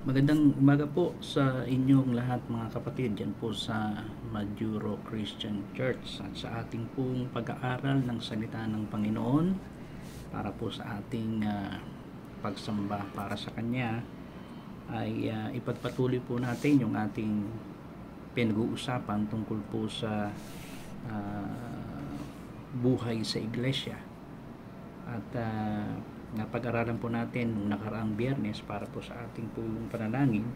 Magandang umaga po sa inyong lahat mga kapatid dyan po sa Majuro Christian Church at sa ating pong pag-aaral ng salita ng Panginoon para po sa ating pagsamba para sa Kanya ay ipagpatuloy po natin yung ating pinag-uusapan tungkol po sa buhay sa iglesia. At napag-aralan po natin nung nakaraang Biyernes para po sa ating pong panalangin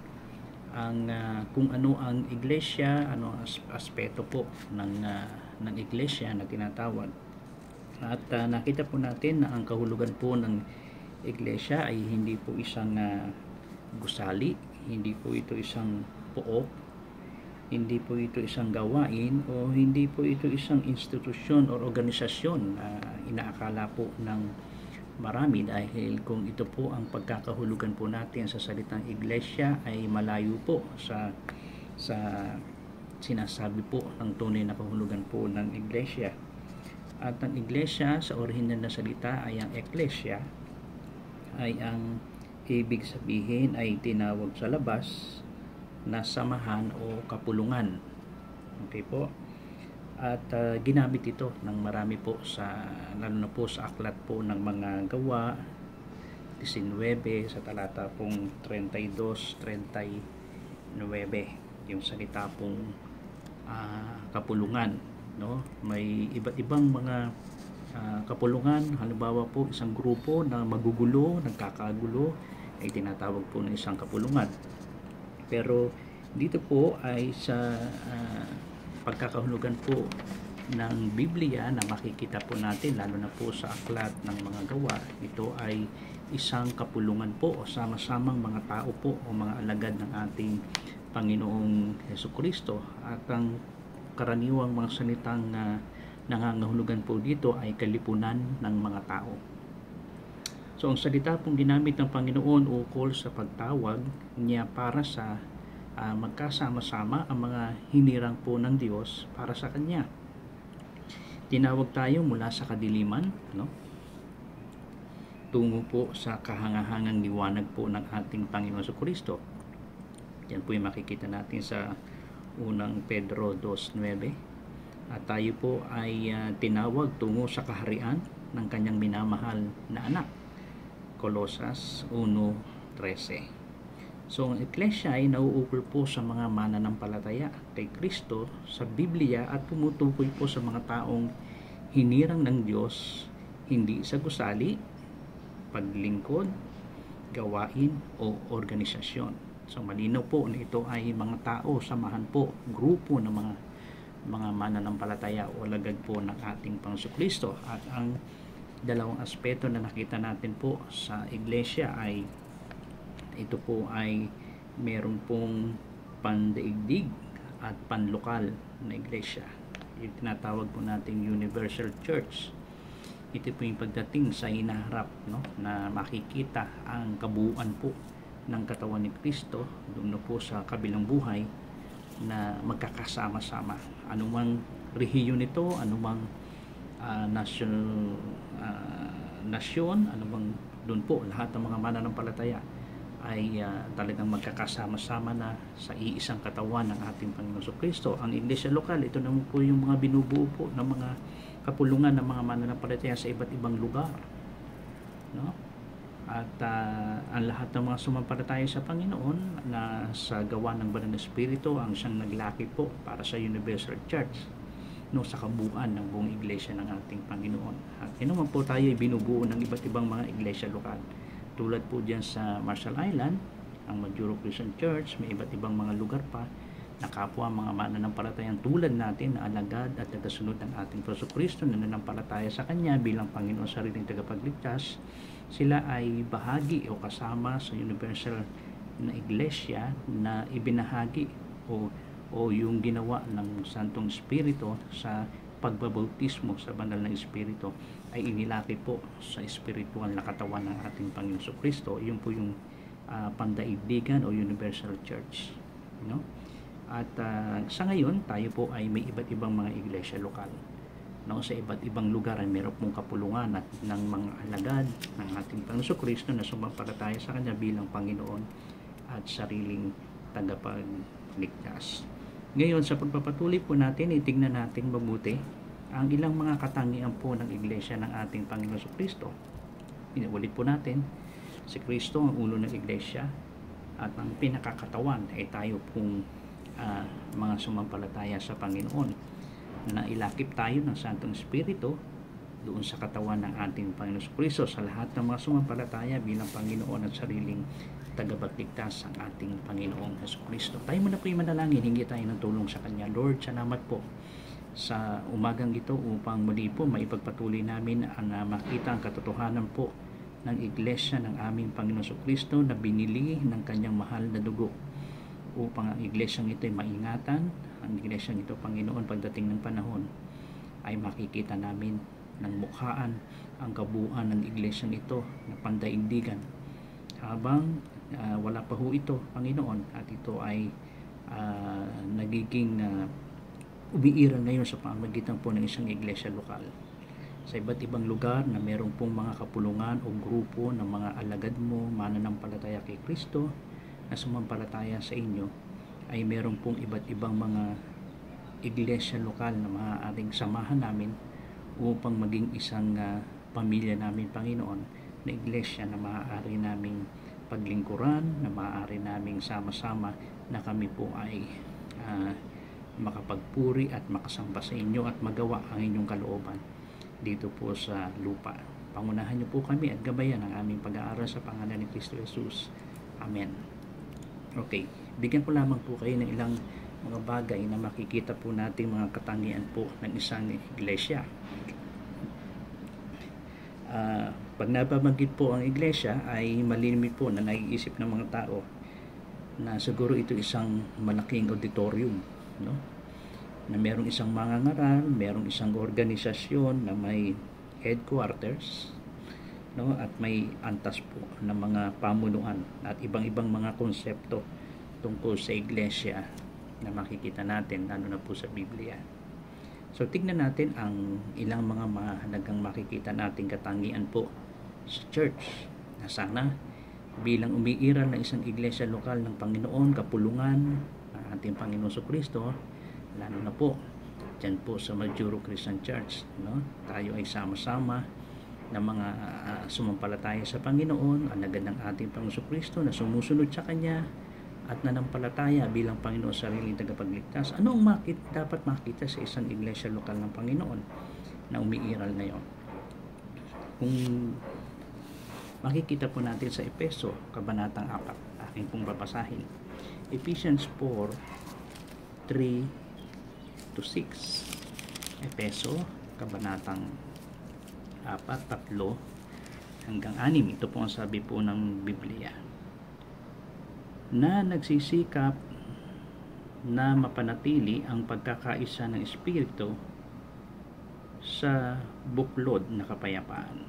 ang kung ano ang iglesia, ano ang aspeto po ng iglesia na tinatawag. At nakita po natin na ang kahulugan po ng iglesia ay hindi po isang gusali, hindi po ito isang pook, hindi po ito isang gawain, o hindi po ito isang institusyon o organisasyon na inaakala po ng marami, dahil kung ito po ang pagkakahulugan po natin sa salitang iglesia ay malayo po sa sinasabi po ng tunay na kahulugan po ng iglesia. At ang iglesia sa orihinal na salita ay ang ecclesia, ay ang ibig sabihin ay tinawag sa labas na samahan o kapulungan. Okay po? At ginamit ito ng marami po lalo na po sa aklat po ng mga gawa 19 sa talata pong 32-39, yung salita pong kapulungan, no? May iba't ibang mga kapulungan. Halimbawa po, isang grupo na magugulo, nagkakagulo, ay tinatawag po ng isang kapulungan. Pero dito po ay sa pagkakahulugan po ng Biblia na makikita po natin lalo na po sa aklat ng mga gawa, ito ay isang kapulungan po o sama-samang mga tao po o mga alagad ng ating Panginoong Hesukristo. At ang karaniwang mga salitang nangangahulugan po dito ay kalipunan ng mga tao. So ang salita pong ginamit ng Panginoon ukol sa pagtawag niya para sa magkasama-sama ang mga hinirang po ng Diyos para sa Kanya. Tinawag tayo mula sa kadiliman, no? Tungo po sa kahangahangang liwanag po ng ating Panginoon Jesucristo. Yan po yung makikita natin sa unang Pedro 2:9. At tayo po ay tinawag tungo sa kaharian ng Kanyang minamahal na anak. Colosas 1:13. So ang Iglesia ay nauukol po sa mga mananampalataya kay Kristo sa Biblia at tumutukoy po sa mga taong hinirang ng Diyos, hindi sa gusali, paglingkod, gawain o organisasyon. So malinaw po na ito ay mga tao, samahan po, grupo ng mga mananampalataya o alagad po ng ating Panginoon Kristo. At ang dalawang aspeto na nakita natin po sa Iglesia ay ito po ay meron pong pandaigdig at panlokal na iglesia. Yung tinatawag po nating Universal Church. Ito po yung pagdating sa hinaharap, no, na makikita ang kabuuan po ng katawan ni Kristo doon po sa kabilang buhay na magkakasama-sama. Anumang rehiyon ito, anumang nasyon, anumang doon po lahat ng mga mananampalataya ay talagang magkakasama-sama na sa iisang katawan ng ating Panginoon Jesucristo. Ang iglesia lokal, ito naman po yung mga binubuo po ng mga kapulungan ng mga mananampalataya sa iba't ibang lugar, no? At ang lahat ng mga sumampalataya sa Panginoon na sa gawa ng Banal na Espiritu ang siyang naglaki po para sa Universal Church, no, sa kabuuan ng buong iglesia ng ating Panginoon. At naman po tayo ay binubuo ng iba't ibang mga iglesia lokal. Tulad po dyan sa Marshall Island, ang Majuro Christian Church, may iba't ibang mga lugar pa na kapwa mga mananampalatayang tulad natin na alagad at tagasunod ng ating Jesucristo na nananampalataya sa Kanya bilang Panginoon sariling tagapagligtas. Sila ay bahagi o kasama sa universal na iglesia na ibinahagi o yung ginawa ng Santong Espiritu sa pagbabautismo sa banal na Espiritu ay inilaki po sa espiritual na katawan ng ating Panginoon Jesucristo. Yun po yung pandaigdigan o Universal Church, no? At sa ngayon tayo po ay may iba't ibang mga iglesia lokal, no? Sa iba't ibang lugar ay meron pong kapulungan at ng mga alagad ng ating Panginoon Jesucristo na sumampalataya sa Kanya bilang Panginoon at sariling tagapagligtas. Ngayon, sa pagpapatuloy po natin, itignan natin mabuti ang ilang mga katangian po ng Iglesia ng ating Panginoon Kristo. Inuulit po natin, si Kristo ang ulo ng Iglesia at ang pinakakatawan ay tayo pong mga sumampalataya sa Panginoon na ilakip tayo ng Santong Espiritu doon sa katawan ng ating Panginoon Kristo sa lahat ng mga sumampalataya bilang Panginoon at sariling tagapagligtas ang ating Panginoong Kristo. Tayo muna po yung manalangin, hingi tayo ng tulong sa Kanya. Lord, salamat po sa umagang ito upang muli po maipagpatuloy namin ang makita ang katotohanan po ng Iglesia ng aming Panginoon Kristo na binili ng Kanyang mahal na dugo upang ang Iglesyang ito ay maingatan. Ang Iglesyang ito, Panginoon, pagdating ng panahon ay makikita namin ng mukhaan ang kabuuan ng Iglesyang ito na pandaigdigan habang wala pa ho ito, Panginoon, at ito ay nagiging umiiral ngayon sa pamamagitan po ng isang iglesia lokal sa iba't ibang lugar na meron pong mga kapulungan o grupo ng mga alagad mo, mananampalataya kay Kristo na sumampalataya sa inyo, ay meron pong iba't ibang mga iglesia lokal na maaaring samahan namin upang maging isang pamilya namin, Panginoon, na iglesia na maaari naming paglingkuran, na maaari naming sama-sama na kami po ay makapagpuri at makasamba sa inyo at magawa ang inyong kalooban dito po sa lupa. Pangunahan niyo po kami at gabayan ang aming pag-aaral sa pangalan ni Kristo Jesus. Amen. Okay, bigyan ko lamang po kayo ng ilang mga bagay na makikita po natin mga katangian po ng isang iglesia. Pag nababanggit po ang iglesia ay malimit po na naiisip ng mga tao na siguro ito isang malaking auditorium, no? Na merong isang mangangaral, merong isang organisasyon na may headquarters, no? At may antas po ng mga pamunuan at ibang-ibang mga konsepto tungkol sa iglesia na makikita natin lalo na po sa Biblia. So tignan natin ang ilang mga mahalagang makikita nating katangian po sa church na sana bilang umiiral na isang iglesia lokal ng Panginoon, kapulungan ng ating Panginoon Kristo, lalo na po dyan po sa Majuro Christian Church, no? Tayo ay sama-sama na mga sumampalataya sa Panginoon, alagad ng ating Panginoon Kristo na sumusunod sa Kanya at nanampalataya bilang Panginoon sa sariling tagapagligtas. Ano ang dapat makita sa isang iglesia lokal ng Panginoon na umiiral na yon? Kung makikita po natin sa Efeso, Kabanatang 4, aking pong babasahin. Ephesians 4, 3-6. Efeso, Kabanatang 4, 3 hanggang 6. Ito po ang sabi po ng Biblia. Na nagsisikap na mapanatili ang pagkakaisa ng Espiritu sa buklod na kapayapaan.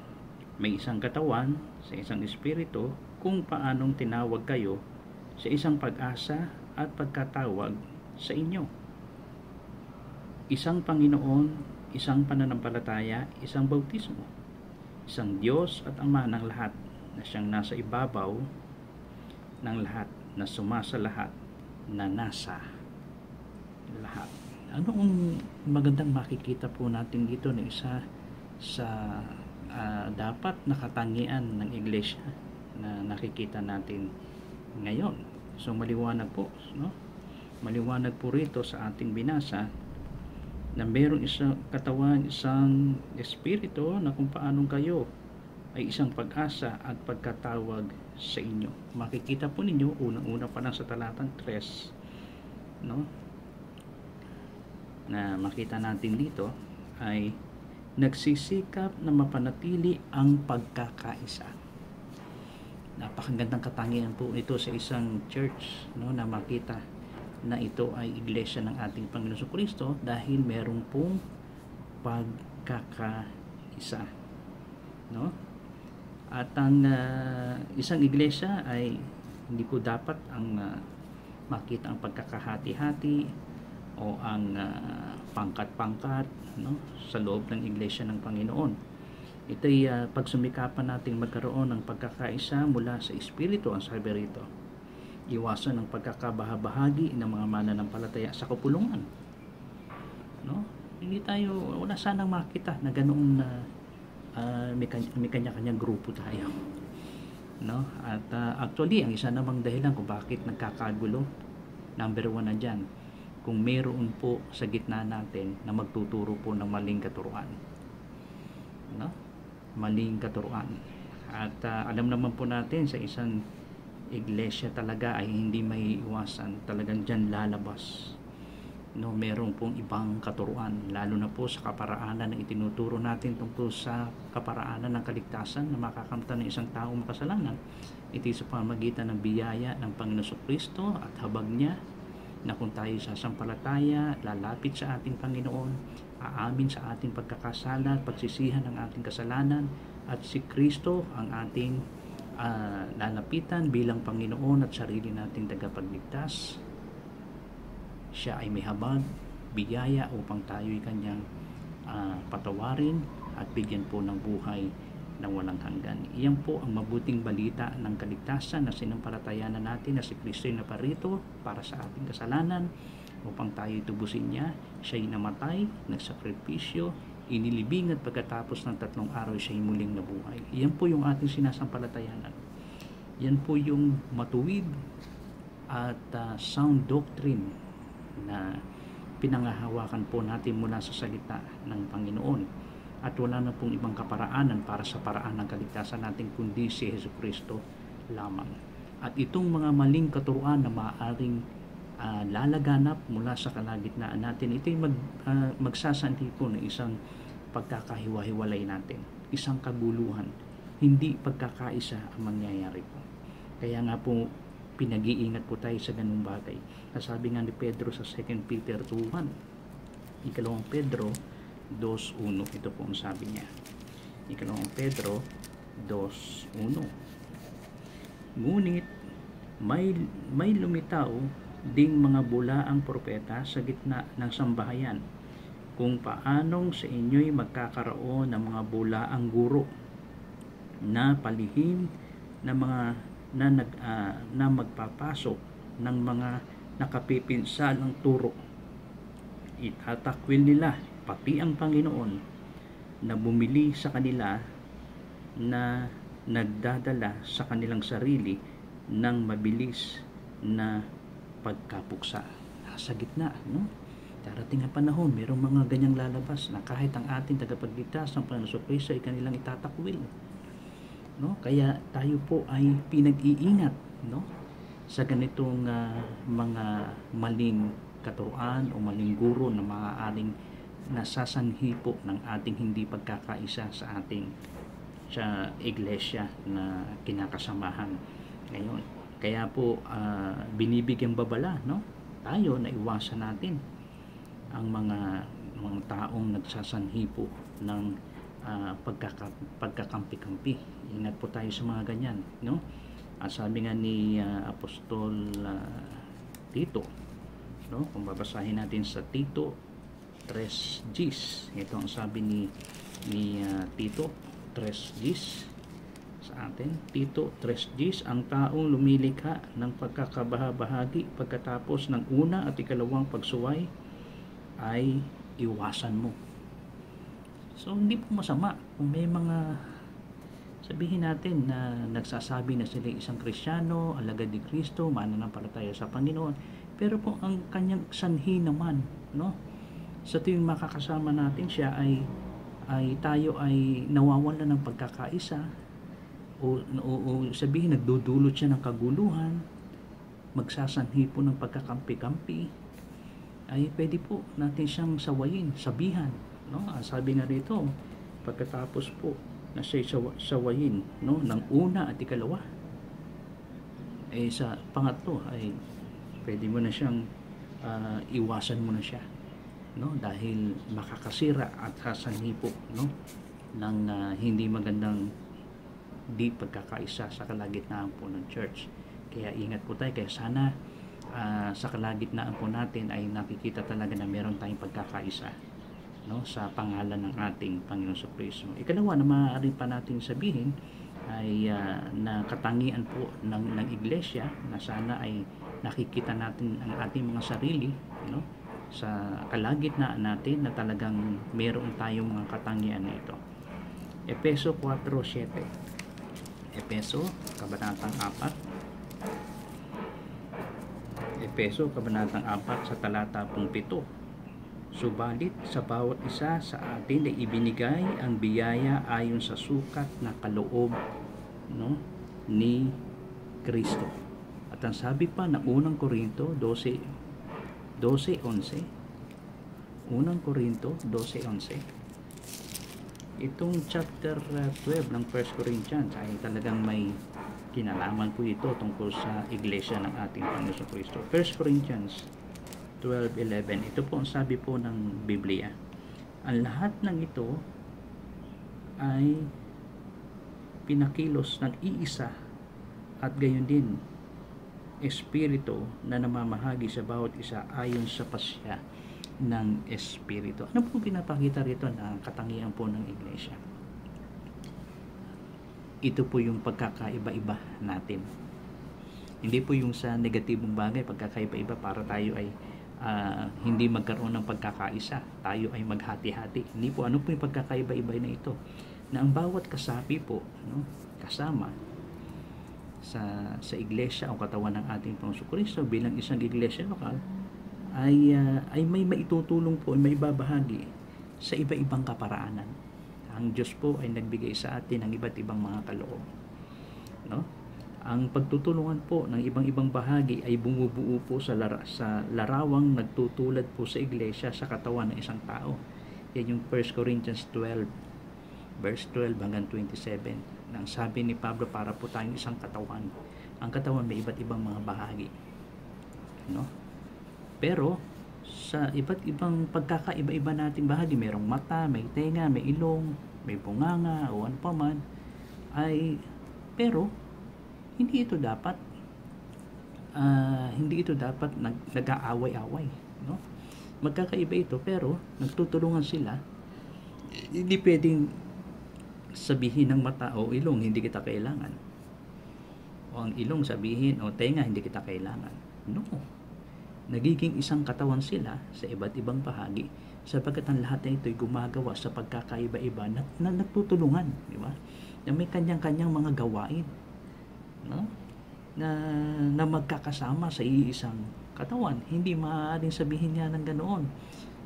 May isang katawan sa isang Espiritu kung paanong tinawag kayo sa isang pag-asa at pagkatawag sa inyo. Isang Panginoon, isang pananampalataya, isang bautismo, isang Diyos at Ama ng lahat na siyang nasa ibabaw ng lahat, na sumasa lahat, na nasa lahat. Ano ang magandang makikita po natin dito na isa sa dapat nakatangian ng iglesia na nakikita natin ngayon? So maliwanag po, no? Maliwanag po rito sa ating binasa na mayroong isang katawan, isang espiritu na kung paanong kayo ay isang pag-asa at pagkatawag sa inyo. Makikita po ninyo unang-una pa lang sa talatang 3, no? Na makita natin dito ay nagsisikap na mapanatili ang pagkakaisa. Napakagandang katangian po ito sa isang church, no, na makita na ito ay iglesia ng ating Panginoon Kristo dahil meron pong pagkakaisa, no? At ang isang iglesia ay hindi po dapat ang makita ang pagkakahati-hati o ang pangkat-pangkat, no, sa loob ng iglesia ng Panginoon. Ito'y pagsumikapan natin magkaroon ng pagkakaisa mula sa Espiritu, ang sabi rito. Iwasan ang pagkakabahabahagi ng mga mananampalataya sa kapulungan. No? Hindi tayo, wala sanang makita na ganoon na may kanya-kanyang grupo tayo. No? At actually, ang isa namang dahilan kung bakit nagkakagulo, number 1 na dyan, kung meron po sa gitna natin na magtuturo po ng maling katuruan. No? Maling katuruan. At alam naman po natin sa isang iglesia talaga ay hindi may iwasan, talagang dyan lalabas, no, meron pong ibang katuruan, lalo na po sa kaparaanan na itinuturo natin tungkol sa kaparaanan ng kaligtasan na makakamtan ng isang taong makasalanan. Ito sa pamamagitan ng biyaya ng Panginoon Kristo at habag niya na kung tayo sasampalataya, lalapit sa ating Panginoon, aamin sa ating pagkakasala, pagsisihan ng ating kasalanan, at si Kristo ang ating lalapitan bilang Panginoon at sarili nating tagapagligtas. Siya ay may habag, biyaya upang tayo'y kanyang patawarin at bigyan po ng buhay na walang hanggan. Iyan po ang mabuting balita ng kaligtasan na sinampalatayanan natin na si Kristo ay naparito para sa ating kasalanan upang tayo'y tubusin niya. Siya'y namatay, nagsakripisyo, inilibing at pagkatapos ng 3 araw siya'y muling nabuhay. Iyan po yung ating sinasampalatayanan. Yan po yung matuwid at sound doctrine na pinangahawakan po natin mula sa salita ng Panginoon. At wala na pong ibang kaparaanan para sa paraan ng kaligtasan natin kundi si Jesucristo lamang. At itong mga maling katuruan na maaaring lalaganap mula sa kalagitnaan natin, ito'y magsasanhi po ng isang pagkakahiwa-hiwalay natin, isang kaguluhan, hindi pagkakaisa ang mangyayari po. Kaya nga po pinag-iingat po tayo sa ganung bagay. Nasabi nga ni Pedro sa 2 Peter 2:1, Ikalawang Pedro 2:1, ito po ang sabi niya. Ikalawang Pedro 2:1, ngunit may lumitaw ding mga bulaang propeta sa gitna ng sambahayan, kung paanong sa inyo'y magkakaroon ng mga bulaang guro na palihim na mga na magpapasok ng mga nakapipinsalang turo. Itatakwil nila pati ang Panginoon na bumili sa kanila, na nagdadala sa kanilang sarili ng mabilis na pagkapuksa. Sa gitna, no? Darating ang panahon, mayroong mga ganyang lalabas na kahit ang ating tagapagligtas ng Panginoon Kristo ay kanilang itatakwil. No? Kaya tayo po ay pinag-iingat, no, sa ganitong mga maling katuruan o maling guro na maaaring nasasanhi po ng ating hindi pagkakaisa sa ating sa iglesia na kinakasamahan ngayon. Kaya po binibigyang babala, no, tayo na iwasan natin ang mga taong nagsasanhi po ng pagkakampi-kampi. Ingat po tayo sa mga ganyan, no? Sabi nga ni Apostol Tito, no? Kung babasahin natin sa Tito 3:10, ito ang sabi ni Tito 3:10 sa atin. Tito 3:10, ang taong lumilikha ng pagkakabahabahagi pagkatapos ng una at ikalawang pagsuway ay iwasan mo. So hindi po masama kung may mga, sabihin natin, na nagsasabi na sila isang Kristiyano, alagad ni Kristo, mananampalataya sa Panginoon, pero kung ang kanyang sanhi naman, no, sa tuwing makakasama natin siya ay tayo ay nawawala ng pagkakaisa, o sabihin nagdudulot siya ng kaguluhan, magsasanhi po ng pagkakampi-kampi, ay pwede po natin siyang sawayin, sabihan, no? Sabi nga rito, pagkatapos po na siya sawayin, no, ng una at ikalawa, ay sa pangatlo ay pwede mo na siyang iwasan mo na siya, no, dahil makakasira at sasanhi po, no, ng hindi magandang di pagkakaisa sa kalagitnaan po ng church. Kaya ingat po tayo. Kaya sana sa kalagitnaan po natin ay nakikita talaga na meron tayong pagkakaisa, no, sa pangalan ng ating Panginoon Kristo. Ikalawa na maaari pa natin sabihin ay na katangian po ng iglesia, na sana ay nakikita natin ang ating mga sarili, no, sa kalagitnaan natin, na talagang meron tayong mga katangian na ito. Efeso 4:7. Efeso kabanatang 4. Efeso kabanatang 4 sa talata 7. Subalit sa bawat isa sa atin ay ibinigay ang biyaya ayon sa sukat na kaloob, no, ni Kristo. At ang sabi pa ng unang Korinto 12:11, unang Korinto 12:11, itong chapter 12 ng 1 Corinthians ay talagang may kinalaman po ito tungkol sa iglesia ng ating Panginoon Kristo. 1 Corinthians 12:11, ito po ang sabi po ng Biblia: ang lahat ng ito ay pinakilos ng iisa at gayon din Espiritu na namamahagi sa bawat isa ayon sa pasya ng Espiritu. Ano po pinapakita rito na katangian po ng iglesia? Ito po yung pagkakaiba-iba natin. Hindi po yung sa negatibong bagay, pagkakaiba-iba para tayo ay hindi magkaroon ng pagkakaisa, tayo ay maghati-hati. Hindi po. Ano po yung pagkakaiba-iba na ito? Na ang bawat kasapi po, no, kasama sa iglesia o katawan ng ating Panginoon Kristo bilang isang iglesia lokal ay may maitutulong po, may babahagi sa iba-ibang kaparaanan. Ang Diyos po ay nagbigay sa atin ng iba't ibang mga kaloob, no? Ang pagtutulungan po ng ibang-ibang bahagi ay bumubuo po sa larawang nagtutulad po sa iglesia, sa katawan ng isang tao. Yan yung 1 Corinthians 12 verse 12 hanggang 27. Nang sabi ni Pablo, para po tayong isang katawan. Ang katawan may iba't ibang mga bahagi, no? Pero sa iba't ibang pagkakaiba-iba nating bahagi, mayroong mata, may tenga, may ilong, may bunganga o ano pa man, pero hindi ito dapat nag-aaway-away, no? Magkakaiba ito pero nagtutulungan sila. Hindi pwedeng sabihin ng mata o ilong hindi kita kailangan, o ang ilong sabihin o tenga hindi kita kailangan. No, nagiging isang katawan sila sa iba't ibang bahagi, sapagkat ang lahat na ito ay gumagawa sa pagkakaiba-iba na nagtutulungan, di ba? Na may kanyang-kanyang mga gawain, no, na magkakasama sa iisang katawan. Hindi maaaring sabihin niya ng ganoon,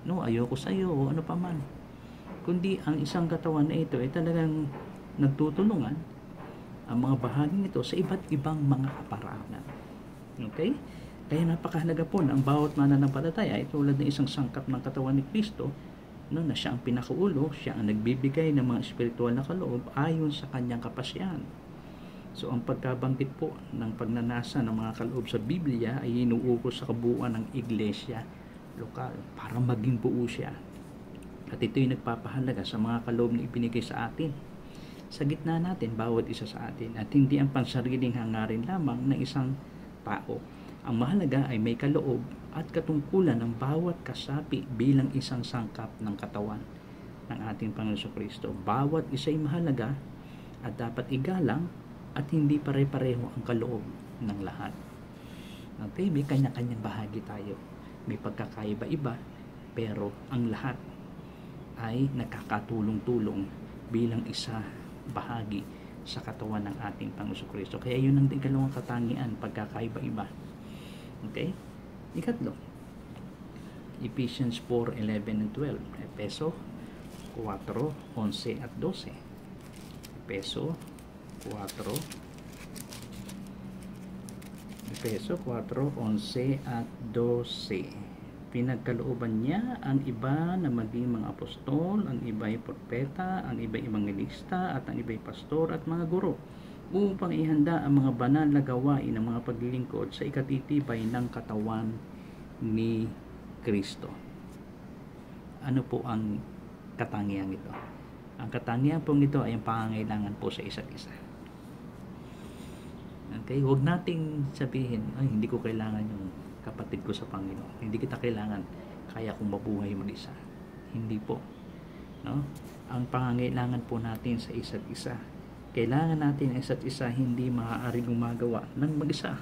no, ayoko sa iyo o ano pa man, kundi ang isang katawan na ito ay talagang nagtutulungan ang mga bahaging ito sa iba't ibang mga kaparaanan. Okay? Kaya napakahalaga po na ang bawat mananampalataya ay tulad ng isang sangkap ng katawan ni Kristo, no, na siya ang pinakaulo, siya ang nagbibigay ng mga espiritual na kaloob ayon sa kanyang kapasyahan. So ang pagkabanggit po ng pagnanasa ng mga kaloob sa Biblia ay inuukol sa kabuuan ng iglesia lokal para maging buo siya. At ito yung nagpapahalaga sa mga kaloob na ibinigay sa atin sa gitna natin, bawat isa sa atin, at hindi ang pansariling hangarin lamang ng isang tao. Ang mahalaga ay may kaloob at katungkulan ng bawat kasapi bilang isang sangkap ng katawan ng ating Panginoon Kristo. Bawat isa ay mahalaga at dapat igalang, at hindi pare-pareho ang kaloob ng lahat. Okay, may kanya-kanyang bahagi tayo. May pagkakaiba-iba, pero ang lahat ay nakakatulong-tulong bilang isa bahagi sa katawan ng ating Panginoon Kristo. Kaya yun ang ikalawang katangian, pagkakaiba-iba. Okay? Ikatlo, Ephesians 4:11 and 12. Efeso 4:11 at 12. Efeso 4:11 at 12. Pinagkalooban niya ang iba na maging mga apostol, ang iba ay propeta, ang iba ay evangelista, at ang iba ay pastor at mga guro, upang ihanda ang mga banal na gawain ng mga paglilingkod sa ikatitibay ng katawan ni Kristo. Ano po ang katangian ito? Ang katangian po nito ay ang pangangailangan po sa isa't isa. Okay, huwag nating sabihin, ay hindi ko kailangan yung kapatid ko sa Panginoon. Hindi kita kailangan, kaya kong mabuhay mag-isa. Hindi po, no? Ang pangangailangan po natin sa isa't isa Kailangan natin ang isa't isa, hindi maaaring gumagawa ng mag-isa.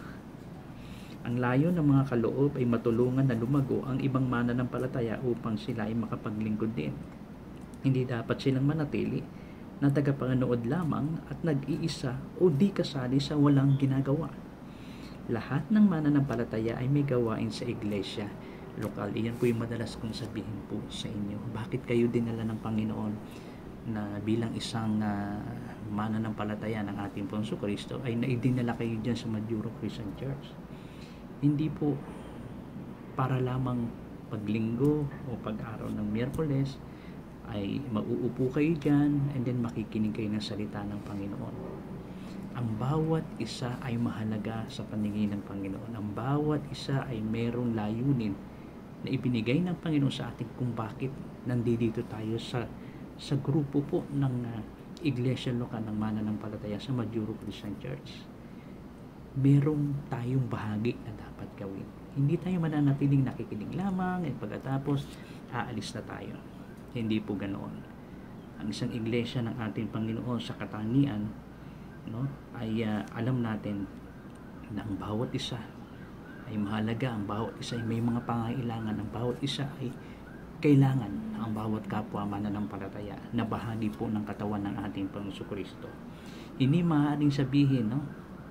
Ang layo ng mga kaloob ay matulungan na lumago ang ibang mananampalataya upang sila ay makapaglingkod din. Hindi dapat silang manatili na tagapanood lamang at nag-iisa o di kasali sa walang ginagawa. Lahat ng mananampalataya ay may gawain sa iglesia lokal. Iyan po yung madalas kong sabihin po sa inyo. Bakit kayo dinala ng Panginoon na bilang isang mananampalataya ng ating Panginoon Kristo ay naidinala kayo dyan sa Majuro Christian Church? Hindi po para lamang paglinggo o pag-araw ng Miyerkules ay mauupo kayo dyan and then makikinig kayo ng salita ng Panginoon. Ang bawat isa ay mahalaga sa paningin ng Panginoon. Ang bawat isa ay merong layunin na ibinigay ng Panginoon sa atin kung bakit nandito tayo sa grupo po ng Iglesia Lokal ng Mananampalataya sa Majuro Christian Church. Merong tayong bahagi na dapat gawin. Hindi tayo mananatiling nakikinig lamang at pagkatapos aalis na tayo. Hindi po ganoon. Ang isang iglesia ng ating Panginoon sa katangian, ay alam natin na ang bawat isa ay mahalaga, ang bawat isa ay may mga pangailangan, ang bawat isa ay kailangan ang bawat kapwa mananampalataya na bahagi po ng katawan ng ating Panginoon Kristo. Hindi maaaring sabihin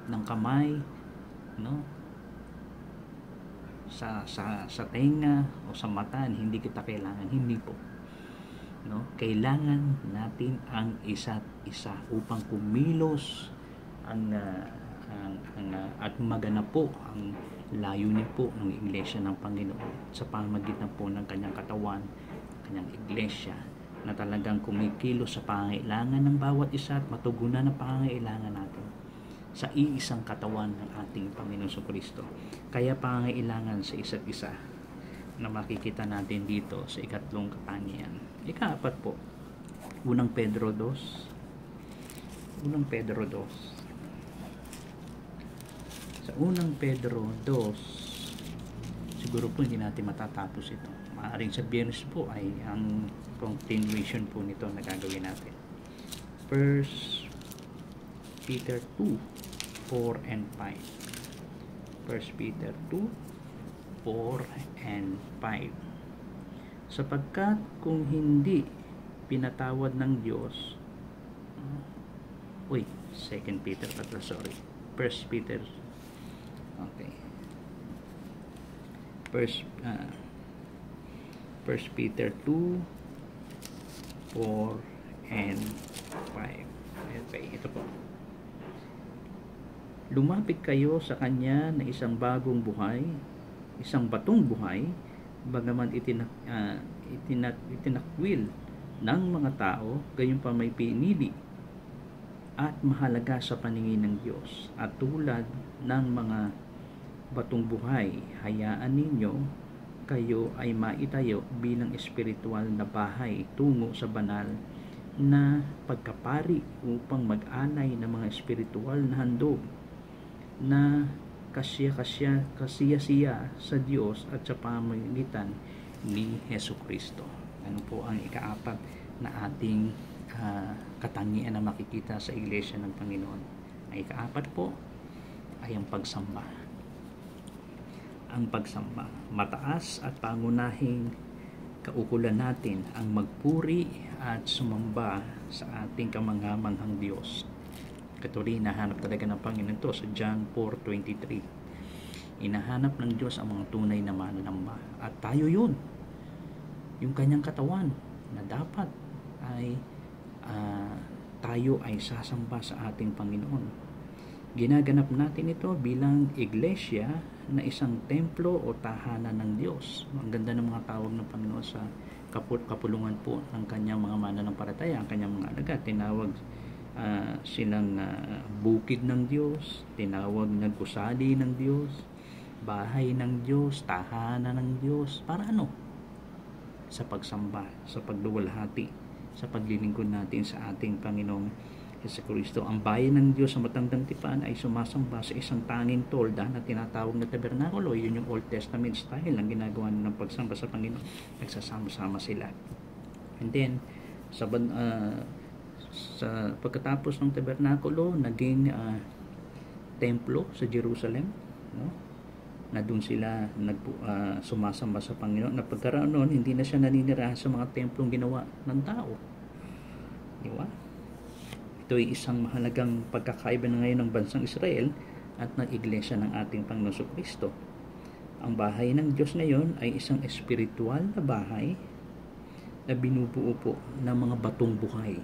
ng kamay sa tenga o sa mata, hindi kita kailangan. Hindi po. Kailangan natin ang isa't isa upang kumilos at maganap po ang layunin po ng iglesia ng Panginoon sa pamamagitan po ng kanyang katawan, kanyang iglesia, na talagang kumikilos sa pangangailangan ng bawat isa at matugunan ang pangangailangan natin sa iisang katawan ng ating Panginoon Kristo. Kaya pangangailangan sa isa't isa na makikita natin dito sa ikatlong katangian. Ika-4 po, unang Pedro 2. Sa unang Pedro 2, siguro po hindi natin matatapos ito. Maaaring sa Biyernes po ay ang continuation po nito na gagawin natin. 1 Peter 2, 4 and 5. 1 Peter 2, 4 and 5. Sapagkat kung hindi pinatawad ng Diyos, 2 Peter pala, sorry. 1 Peter, okay. 1 Peter 2, 4 and 5. Okay, ito po. Lumapit kayo sa Kanya na isang bagong buhay, isang batong buhay, bagaman itinakwil ng mga tao, gayon pa may pinili at mahalaga sa paningin ng Diyos. At tulad ng mga batong buhay, hayaan ninyo kayo ay maitayo bilang espiritual na bahay tungo sa banal na pagkapari upang mag-alay ng mga espiritual na handog na kasiya-siya sa Diyos at sa pamamagitan ni Hesus Kristo. Ano po ang ika-4 na ating katangian na makikita sa iglesia ng Panginoon? Ang ika-4 po ay ang pagsamba. Ang pagsamba. Mataas at pangunahing kaukulan natin ang magpuri at sumamba sa ating kamanghamanghang Diyos. Katuloy, hinahanap talaga ng Panginoon ito sa John 4:23. Inahanap ng Diyos ang mga tunay na mananamba. At tayo yun. Yung kanyang katawan na dapat ay tayo ay sasamba sa ating Panginoon. Ginaganap natin ito bilang iglesia na isang templo o tahanan ng Diyos. Ang ganda ng mga tawag ng Panginoon sa kapulungan po ng kanyang mga mananampalataya, ang kanyang mga alagad. Tinawag silang bukid ng Diyos, tinawag na gusali ng Diyos, bahay ng Diyos, tahanan ng Diyos. Para ano? Sa pagsamba, sa pagluwalhati, sa paglilingkod natin sa ating Panginoong Hesus Kristo. Ang bayan ng Diyos sa Matandang Tipan ay sumasamba sa isang tanging tolda na tinatawag na tabernakulo. Yun yung Old Testament style ang ginagawa ng pagsamba sa Panginoon. Nagsasama-sama sila. And then Sa pagkatapos ng tabernakulo, naging templo sa Jerusalem, no? Na doon sila sumasamba sa Panginoon. Na pagkaroon noon, hindi na siya naninirahan sa mga templong ginawa ng tao. Di ba? Ito ay isang mahalagang pagkakaiba na ngayon ng bansang Israel at ng iglesia ng ating Panginoon Kristo. Ang bahay ng Diyos ngayon ay isang espiritual na bahay na binubuo po ng mga batong buhay.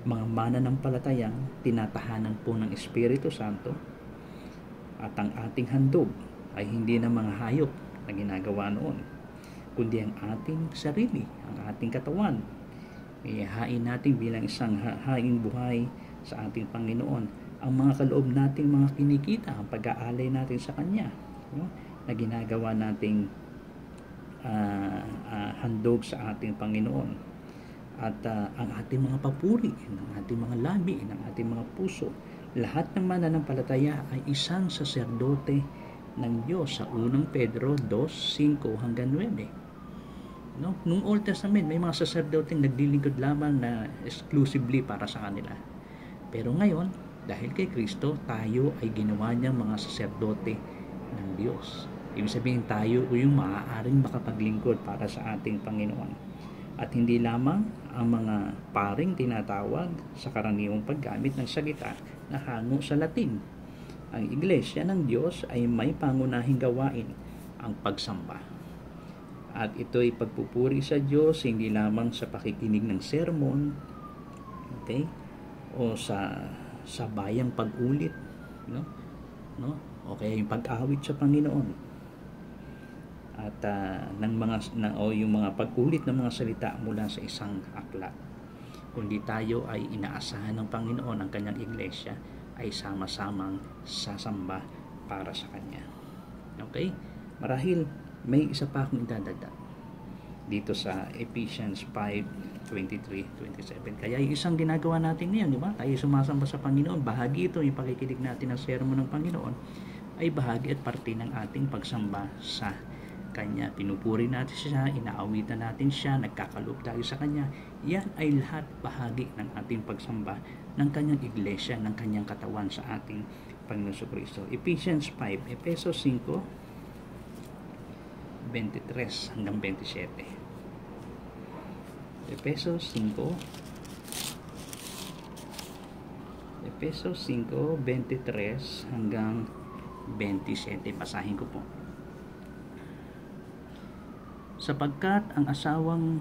Mga mananampalatayang tinatahanan po ng Espiritu Santo, at ang ating handog ay hindi na mga hayop na ginagawa noon, kundi ang ating sarili, ang ating katawan. Ihahain natin bilang isang haing buhay sa ating Panginoon ang mga kaloob nating mga kinikita, ang pag-aalay natin sa Kanya, no? Na ginagawa nating handog sa ating Panginoon. At ang ating mga papuri, ng ating mga labi, ng ating mga puso, lahat ng mananampalataya ay isang saserdote ng Diyos sa unang Pedro 2:5 hanggang 9. No? Nung Old Testament, may mga saserdoteng naglilingkod lamang na exclusively para sa kanila. Pero ngayon, dahil kay Kristo, tayo ay ginawa niyang mga saserdote ng Diyos. Ibig sabihin, tayo o yung maaaring makapaglingkod para sa ating Panginoon. At hindi lamang ang mga paring tinatawag sa karaniwang paggamit ng salita na hango sa Latin. Ang iglesia ng Diyos ay may pangunahing gawain, ang pagsamba. At ito'y pagpupuri sa Diyos hindi lamang sa pakikinig ng sermon, okay? O sa bayang pag-ulit, no? O kaya yung pag-awit sa Panginoon. At yung mga pag-ulit ng mga salita mula sa isang aklat. Kundi tayo ay inaasahan ng Panginoon, ang kanyang iglesia ay sama-samang sasamba para sa Kanya. Okay? Marahil may isa pa akong idadagdag dito sa Ephesians 5:23-27. Kaya yung isang ginagawa natin ngayon, di ba? Tayo sumasamba sa Panginoon. Bahagi ito, yung pakikinig natin ng sermon ng Panginoon, ay bahagi at parte ng ating pagsamba sa Kanya. Pinupuri natin siya, inaawitan natin siya, nagkakaloob tayo sa Kanya. Yan ay lahat bahagi ng ating pagsamba ng Kanyang iglesia, ng Kanyang katawan sa ating Panginoon Kristo. Ephesians 5, Efesos 5:23 hanggang 27. Efesos 5:23 hanggang 27. Basahin ko po. Sapagkat ang asawang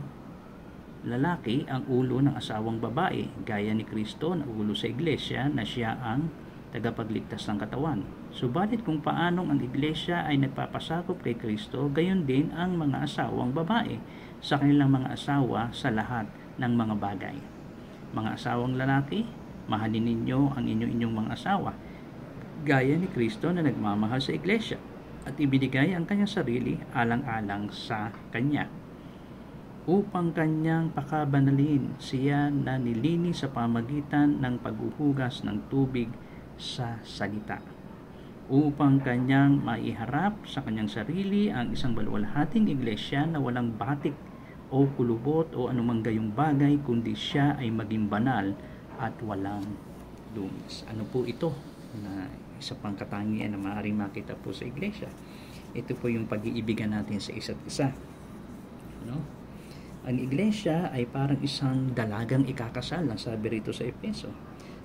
lalaki ang ulo ng asawang babae, gaya ni Kristo na ulo sa iglesia, na siya ang tagapagligtas ng katawan. Subalit kung paanong ang iglesia ay nagpapasakop kay Kristo, gayon din ang mga asawang babae sa kanilang mga asawa sa lahat ng mga bagay. Mga asawang lalaki, mahalin ninyo ang inyong mga asawa, gaya ni Kristo na nagmamahal sa iglesia at ibinigay ang kanyang sarili alang-alang sa Kanya, upang Kanyang pakabanalin siya na nilinis sa pamagitan ng paghuhugas ng tubig sa salita, upang Kanyang maiharap sa Kanyang sarili ang isang maluwalhating iglesia na walang batik o kulubot o anumang gayong bagay, kundi siya ay maging banal at walang dungis. Ano po ito na isa pang katangian na maaaring makita po sa iglesia? Ito po yung pag-iibigan natin sa isa't isa, no? Ang iglesia ay parang isang dalagang ikakasal, ang sabi rito sa Efeso.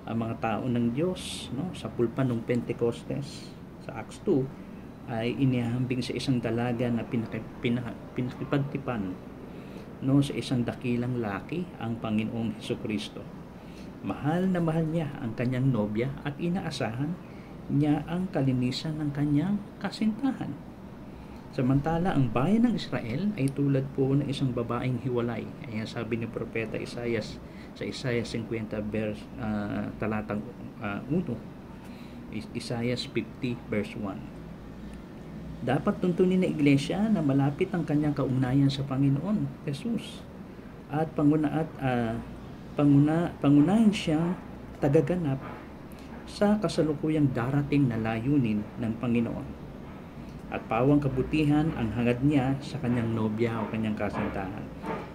Ang mga tao ng Diyos, no, sa pulpa ng Pentecostes sa Acts 2 ay inihambing sa isang dalaga na pinakipagtipan, no, sa isang dakilang laki, ang Panginoong Hesukristo. Mahal na mahal niya ang kanyang nobya at inaasahan niya ang kalinisan ng kanyang kasintahan. Samantala, ang bayan ng Israel ay tulad po ng isang babaeng hiwalay. Ayan sabi ni Propeta Isaias sa Isaiah 50 talatang 1. Isaiah 50 verse 1. Dapat tuntunin ng iglesia na malapit ang kanyang kaugnayan sa Panginoon Jesus at pangunahin siyang tagaganap sa kasalukuyang darating na layunin ng Panginoon. At pawang kabutihan ang hangad niya sa kanyang nobya o kanyang kasintahan.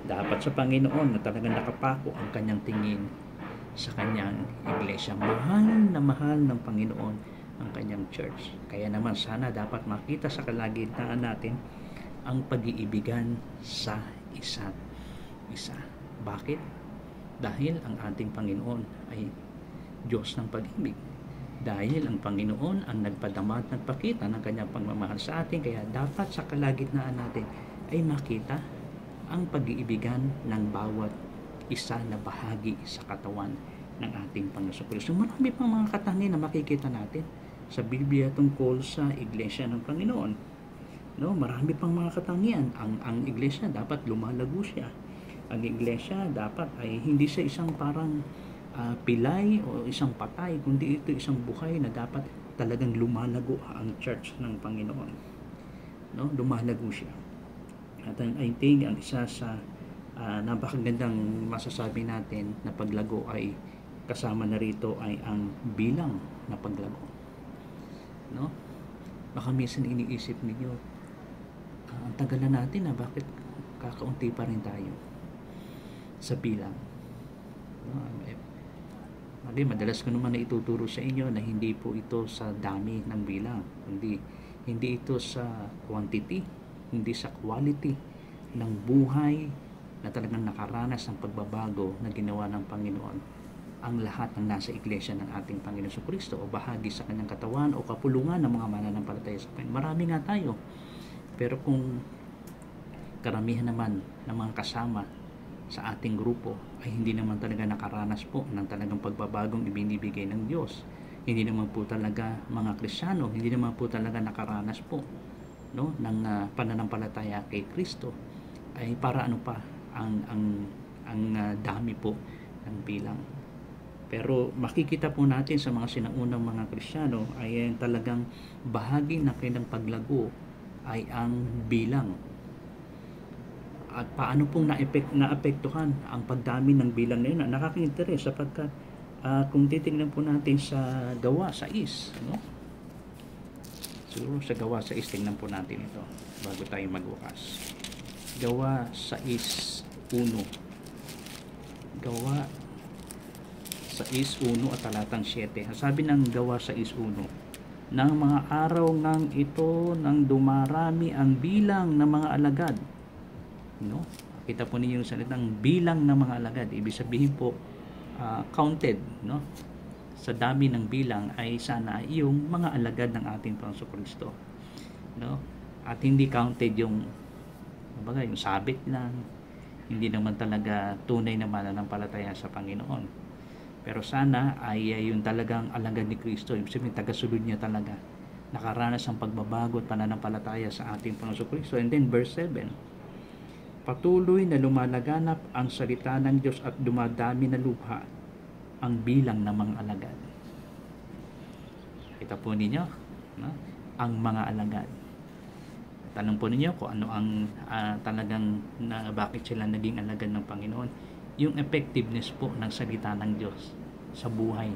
Dapat sa Panginoon na talagang nakapako ang kanyang tingin sa kanyang iglesia. Mahal ng Panginoon ang kanyang church. Kaya naman sana dapat makita sa kalagitnaan natin ang pag-iibigan sa isa't isa. Bakit? Dahil ang ating Panginoon ay Diyos ng pag-ibig. Dahil ang Panginoon ang nagpadama at nagpakita ng kanyang pagmamahal sa atin, kaya dapat sa kalagitnaan natin ay makita ang pag-iibigan ng bawat isa na bahagi sa katawan ng ating Panginoon Kristo. Marami pang mga katangian na makikita natin sa Biblia tungkol sa iglesia ng Panginoon. No, marami pang mga katangian. Ang iglesia dapat lumalago siya. Ang iglesia dapat ay hindi siya isang parang pilay o isang patay, kundi ito isang buhay na dapat talagang lumalago ang church ng Panginoon. No, lumalago siya. At I think ang isa sa napakagandang masasabi natin na paglago ay kasama na rito ay ang bilang na paglago. No? Baka minsan iniisip niyo, ang tagal na natin na bakit kakaunti pa rin tayo sa bilang. No? Madalas ko naman na ituturo sa inyo na hindi po ito sa dami ng bilang, hindi ito sa quantity, hindi sa quality ng buhay na talagang nakaranas ng pagbabago na ginawa ng Panginoon ang lahat ng nasa iglesia ng ating Panginoon Kristo o bahagi sa kanyang katawan o kapulungan ng mga mananampalataya sa Panginoon. Marami nga tayo, pero kung karamihan naman ng mga kasama sa ating grupo ay hindi naman talaga nakaranas po ng talagang pagbabagong ibinibigay ng Diyos, hindi naman po talaga mga Kristiyano, hindi naman po talaga nakaranas po, no, ng pananampalataya kay Kristo, ay para ano pa ang dami po ng bilang. Pero makikita po natin sa mga sinaunang mga Kristiyano ay talagang bahagi ng kanilang paglago ay ang bilang. At paano pong naapektuhan ang pagdami ng bilang na yun? Nakaka-interes sapagkat kung titingnan po natin sa Gawa 6, no? Siguro sa Gawa 6, tingnan po natin ito bago tayo magwakas. Gawa 6:1. Gawa 6:1 at talatang 7. Sabi ng Gawa 6:1, "Nang mga araw ngang ito nang dumarami ang bilang ng mga alagad." No? Kita po ninyo yung salitang bilang ng mga alagad. Ibig sabihin po counted, no? Sa dami ng bilang ay sana yung mga alagad ng ating Panginoon Kristo. No? At hindi counted yung sabit lang, hindi naman talaga tunay na mananampalataya sa Panginoon. Pero sana ay yung talagang alagad ni Kristo, ibig sabihin tagasunod niya talaga, nakaranas ang pagbabago at pananampalataya sa ating Panginoon Kristo. And then verse 7, "Patuloy na lumalaganap ang salita ng Diyos at dumadami na lubha ang bilang ng mga alagad." Kita po ninyo, no? Ang mga alagad. Tanong po ninyo kung ano ang talagang bakit sila naging alagad ng Panginoon. Yung effectiveness po ng salita ng Diyos sa buhay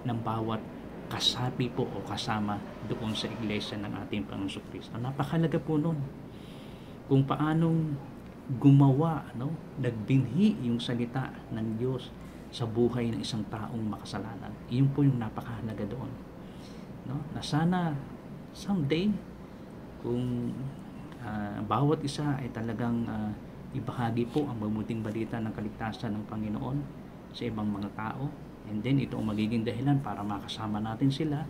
ng bawat kasapi po o kasama doon sa iglesia ng ating Panginoon Kristo. Napakalaga po nun kung paanong gumawa, no, nagbinhi yung salita ng Diyos sa buhay ng isang taong makasalanan. Iyon po yung napakahalaga doon, no, na sana someday kung bawat isa ay talagang ibahagi po ang mabuting balita ng kaligtasan ng Panginoon sa ibang mga tao, and then ito ang magiging dahilan para makasama natin sila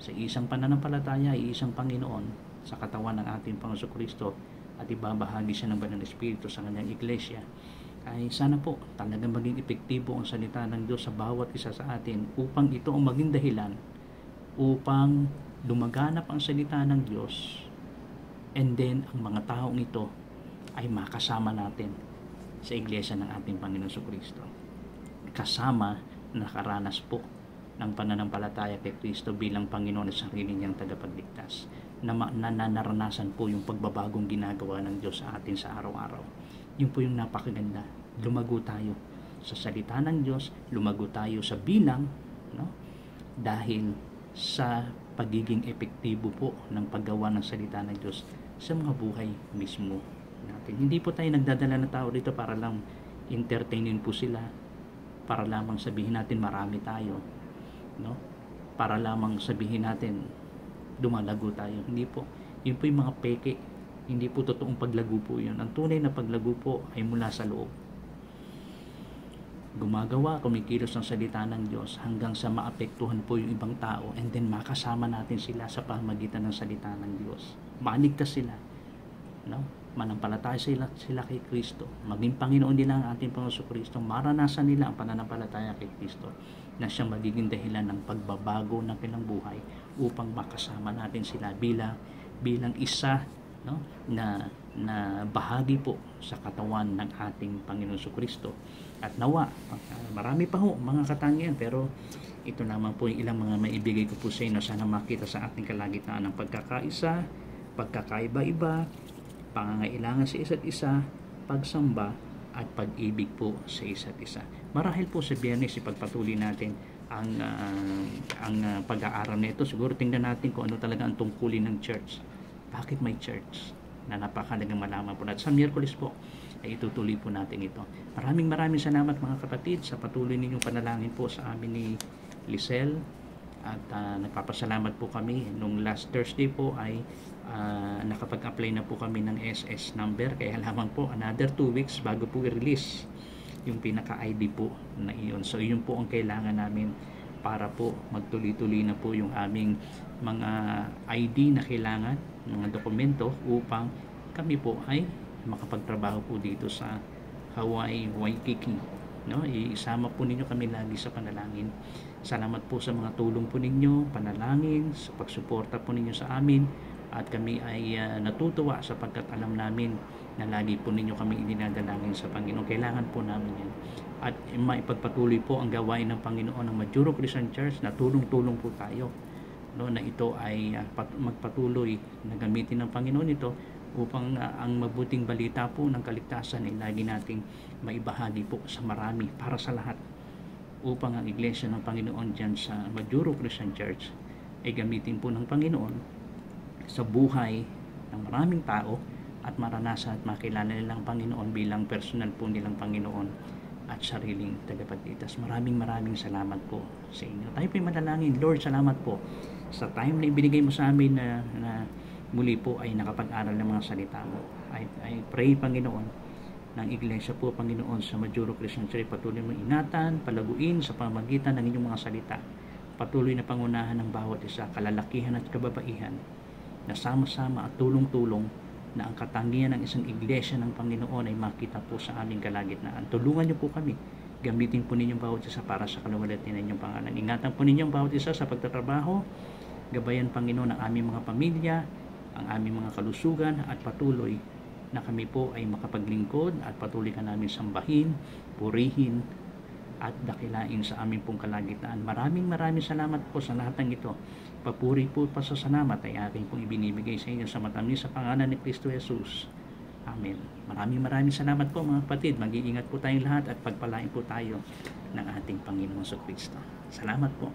sa isang pananampalataya, isang Panginoon sa katawan ng ating Panginoon Kristo, at ibabahagi siya ng Banal na Espiritu sa kanyang iglesia, ay sana po talagang maging epektibo ang salita ng Diyos sa bawat isa sa atin upang ito ang maging dahilan upang lumaganap ang salita ng Diyos, and then ang mga taong ito ay makasama natin sa iglesia ng ating Panginoon Kristo, kasama na nakaranas po ng pananampalataya kay Kristo bilang Panginoon at sarili niyang tagapagligtas, na naranasan po yung pagbabagong ginagawa ng Diyos sa atin sa araw-araw. Yun po yung napakaganda. Lumago tayo sa salita ng Diyos, lumago tayo sa bilang, no? Dahil sa pagiging epektibo po ng paggawa ng salita ng Diyos sa mga buhay mismo natin. Hindi po tayo nagdadala ng tao dito para lang entertainin po sila, para lamang sabihin natin marami tayo, no? Para lamang sabihin natin dumalago tayo. Hindi po. Yun po yung mga peke. Hindi po totoong paglago po yun. Ang tunay na paglago po ay mula sa loob. Gumagawa, kumikilos ng salita ng Diyos hanggang sa maapektuhan po yung ibang tao, and then makasama natin sila sa pamamagitan ng salita ng Diyos. Maligtas sila, no? Manampalataya sila kay Kristo. Maging Panginoon nila ang ating Panginoon Kristo. Maranasan nila ang pananampalataya kay Kristo na siyang magiging dahilan ng pagbabago ng kanilang buhay upang makasama natin sila bilang isa, no, na bahagi po sa katawan ng ating Panginoon Kristo. At nawa, marami pa ho mga katangian, pero ito naman po yung ilang mga maibigay ko po sa inyo. Sana makita sa ating kalagitnaan ng pagkakaisa, pagkakaiba-iba, pangangailangan sa isa't isa, pagsamba, at pag-ibig po sa isa't isa. Marahil po sa Biyernes ipagpatuloy natin ang pag-aaral nito. Siguro tingnan natin kung ano talaga ang tungkulin ng church. Bakit may church? Na napakahalagang malaman po natin. Sa Miyerkules po ay itutuloy po natin ito. Maraming salamat mga kapatid sa patuloy ninyong panalangin po sa amin ni Lisel. At nagpapasalamat po kami. Nung last Thursday po ay nakapag-apply na po kami ng SS number. Kaya lamang po another 2 weeks bago po i-release yung pinaka-ID po na iyon. So yun po ang kailangan namin para po magtuloy-tuloy na po yung aming mga ID na kailangan, mga dokumento upang kami po ay makapagtrabaho po dito sa Hawaii, Waikiki, no? Isama po ninyo kami lagi sa panalangin. Salamat po sa mga tulong po ninyo, panalangin, sa pagsuporta po ninyo sa amin, at kami ay natutuwa sapagkat alam namin na lagi po ninyo kami idinadalangin sa Panginoon. Kailangan po namin yan. At maipagpatuloy po ang gawain ng Panginoon ng Majuro Christian Church na tulong-tulong po tayo, no, na ito ay magpatuloy na gamitin ng Panginoon ito upang ang mabuting balita po ng kaligtasan ay lagi nating maibahagi po sa marami, para sa lahat, upang ang iglesia ng Panginoon dyan sa Majuro Christian Church ay gamitin po ng Panginoon sa buhay ng maraming tao at maranasan at makilala nilang Panginoon bilang personal po nilang Panginoon at sariling tagapagligtas. Maraming salamat po sa inyo. Tayo po'y manalangin. Lord, salamat po sa time na ibinigay mo sa amin na muli po ay nakapag-aral ng mga salita mo. I pray, Panginoon, ng iglesia po, Panginoon, sa Majuro Christian Church, patuloy mo ingatan, palaguin sa pamamagitan ng inyong mga salita. Patuloy na pangunahan ng bawat isa, kalalakihan at kababaihan, na sama-sama at tulong-tulong na ang katangian ng isang iglesia ng Panginoon ay makita po sa aming kalagitnaan. Tulungan niyo po kami. Gamitin po ninyong bawat isa para sa kaluwalhatian ng inyong pangalan. Ingatan po ninyong bawat isa sa pagtatrabaho. Gabayan, Panginoon, ang aming mga pamilya, ang aming mga kalusugan, at patuloy na kami po ay makapaglingkod at patuloy ka namin sambahin, purihin, at dakilain sa aming pong kalagitnaan. Maraming salamat po sa lahat ng ito. Papuri po, pasasalamat ay aking pong ibinibigay sa inyo sa matamis sa pangalan ni Kristo Jesus. Amen. Maraming salamat po mga kapatid. Mag-iingat po tayong lahat at pagpalain po tayo ng ating Panginoon sa Kristo. Salamat po.